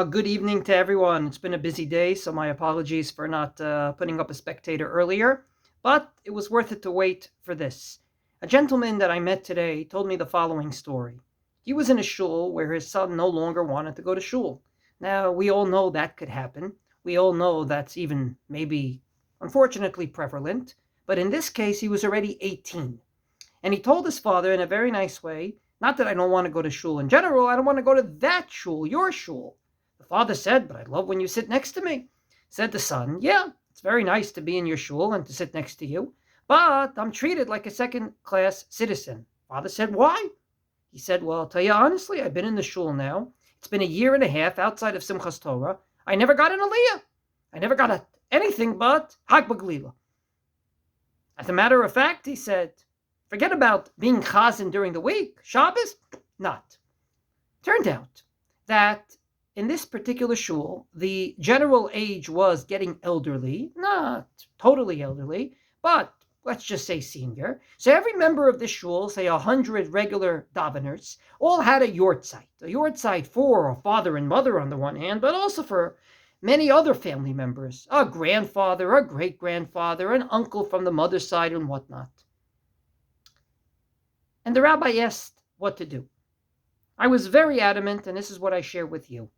Good evening to everyone. It's been a busy day, so my apologies for not putting up a Spectator earlier, but it was worth it to wait for this. A gentleman that I met today told me the following story. He was in a shul where his son no longer wanted to go to shul. Now, we all know that could happen. We all know that's even maybe unfortunately prevalent, but in this case, he was already 18. And he told his father in a very nice way, not that I don't want to go to shul in general, I don't want to go to that shul, your shul. The father said, but I love when you sit next to me. Said the son, yeah, it's very nice to be in your shul and to sit next to you, but I'm treated like a second-class citizen. Father said, why? He said, well, I'll tell you honestly, I've been in the shul now. It's been a year and a half outside of Simchas Torah. I never got an aliyah. I never got anything but Hag B'Glila. As a matter of fact, he said, forget about being chazan during the week. Shabbos? Not. Turned out that in this particular shul, the general age was getting elderly, not totally elderly, but let's just say senior. So every member of the shul, say 100 regular daveners, all had a Yartzeit. A Yartzeit for a father and mother on the one hand, but also for many other family members, a grandfather, a great-grandfather, an uncle from the mother's side and whatnot. And the rabbi asked what to do. I was very adamant, and this is what I share with you.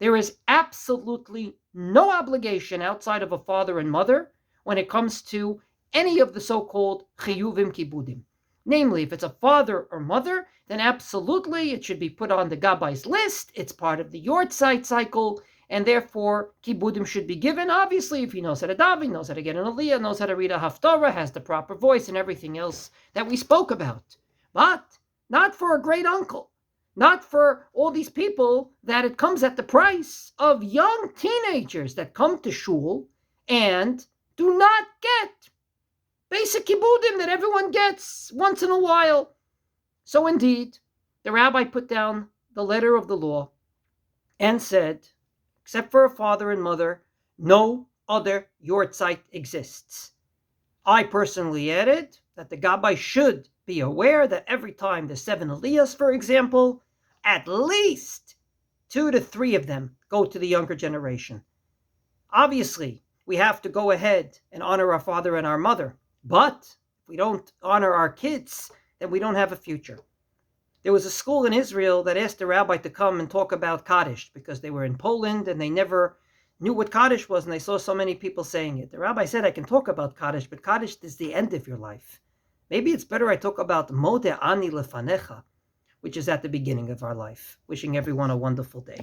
There is absolutely no obligation outside of a father and mother when it comes to any of the so-called chiyuvim kibudim. Namely, if it's a father or mother, then absolutely it should be put on the gabai's list. It's part of the Yartzeit cycle, and therefore kibudim should be given. Obviously, if he knows how to daven, knows how to get an aliyah, knows how to read a haftarah, has the proper voice and everything else that we spoke about. But not for a great uncle. Not for all these people that it comes at the price of young teenagers that come to shul and do not get basic kibudim that everyone gets once in a while. So indeed, the rabbi put down the letter of the law and said, except for a father and mother, no other Yartzeit exists. I personally added that the gabbai should be aware that every time the 7 aliyahs, for example, at least 2 to 3 of them go to the younger generation. Obviously, we have to go ahead and honor our father and our mother, but if we don't honor our kids, then we don't have a future. There was a school in Israel that asked the rabbi to come and talk about Kaddish because they were in Poland and they never knew what Kaddish was and they saw so many people saying it. The rabbi said, I can talk about Kaddish, but Kaddish is the end of your life. Maybe it's better I talk about Modeh Ani Lefanecha, which is at the beginning of our life. Wishing everyone a wonderful day.